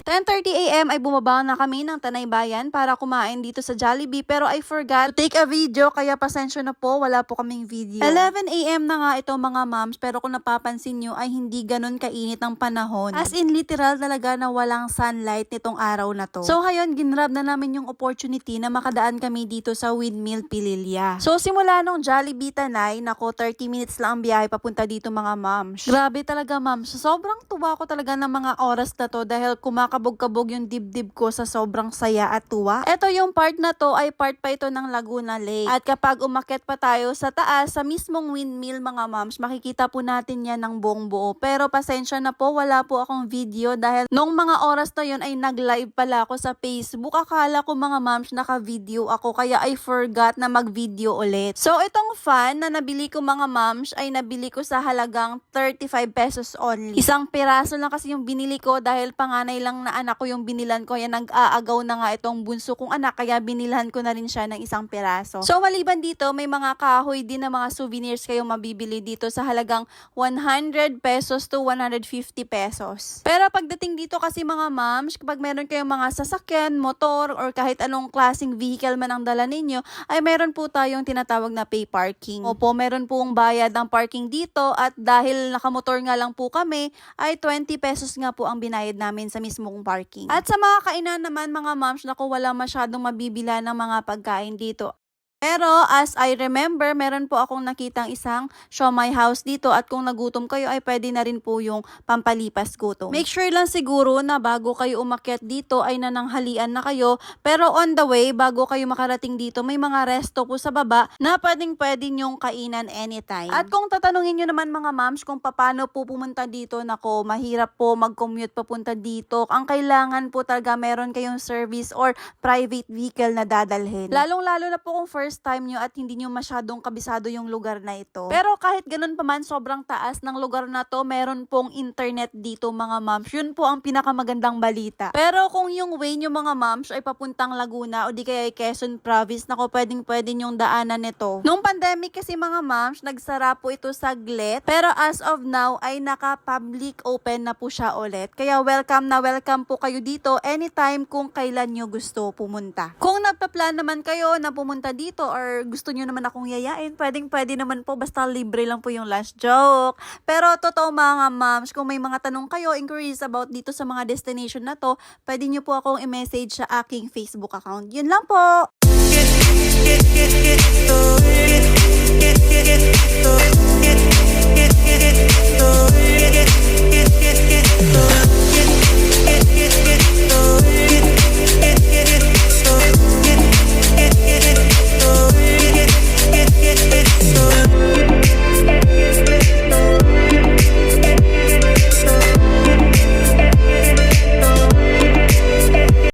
10:30 AM ay bumaba na kami ng Tanay Bayan para kumain dito sa Jollibee, pero I forgot to take a video kaya pasensya na po, wala po kaming video. 11 AM na nga ito mga moms, pero kung napapansin nyo ay hindi ganun kainit ang panahon. As in literal talaga na walang sunlight nitong araw na to. So ngayon, ginrab na namin yung opportunity na makadaan kami dito sa Windmill Pililya. So simula nung Jollibee Tanay, nako 30 minutes lang ang biyahe papunta dito mga moms. Grabe talaga moms, sobrang tuwa ko talaga ng mga oras na to dahil kumakabog-kabog yung dibdib ko sa sobrang saya at tuwa. Ito yung part na to ay part pa ito ng Laguna Lake. At kapag umakyat pa tayo sa taas, sa mismong windmill mga moms, makikita po natin yan ng buong buo. Pero pasensya na po, wala po akong video dahil nung mga oras na yun ay nag-live pala ako sa Facebook. Akala ko mga moms naka-video ako kaya I forgot na mag-video ulit. So itong fan na nabili ko mga moms ay nabili ko sa halagang 35 pesos only. Isang piraso lang kasi yung binili ko dahil panganay lang na anak ko yung binilan ko. Yan nag-aagaw na nga itong bunso kong anak kaya binilhan ko na rin siya ng isang piraso. So maliban dito may mga kahoy din na mga souvenirs kayong mabibili dito sa halagang 100 pesos to 150 pesos. Pero pagdating dito kasi mga moms, kapag meron kayong mga sasakyan, motor, or kahit anong klaseng vehicle man ang dala ninyo, ay meron po tayong tinatawag na pay parking. Opo, meron pong bayad ng parking dito at dahil nakamotor nga lang po kami, ay 20 pesos nga po ang binayad namin sa mismong parking. At sa mga kainan naman mga moms, naku wala masyadong mabibila ng mga pagkain dito. Pero as I remember, meron po akong nakitang isang siomai house dito at kung nagutom kayo ay pwede na rin po yung pampalipas gutom. Make sure lang siguro na bago kayo umakyat dito ay nananghalian na kayo, pero on the way, bago kayo makarating dito, may mga resto po sa baba na pwede nyong kainan anytime. At kung tatanungin nyo naman mga moms kung paano po pumunta dito, nako, mahirap po mag-commute papunta dito. Ang kailangan po talaga meron kayong service or private vehicle na dadalhin. Lalong-lalo na po kung first time nyo at hindi nyo masyadong kabisado yung lugar na ito. Pero kahit ganun pa man, sobrang taas ng lugar na to, meron pong internet dito mga moms. Yun po ang pinakamagandang balita. Pero kung yung way nyo mga moms ay papuntang Laguna o di kaya Quezon Province, nako pwede nyong daanan nito. Nung pandemic kasi mga moms, nagsara po ito saglit. Pero as of now ay naka-public open na po siya ulit. Kaya welcome po kayo dito anytime kung kailan nyo gusto pumunta. Kung nagpa-plan naman kayo na pumunta dito or gusto nyo naman akong yayain, pwede naman po, basta libre lang po yung last joke. Pero totoo mga moms, kung may mga tanong kayo, inquiries about dito sa mga destination na to, pwede nyo po akong i-message sa aking Facebook account. Yun lang po!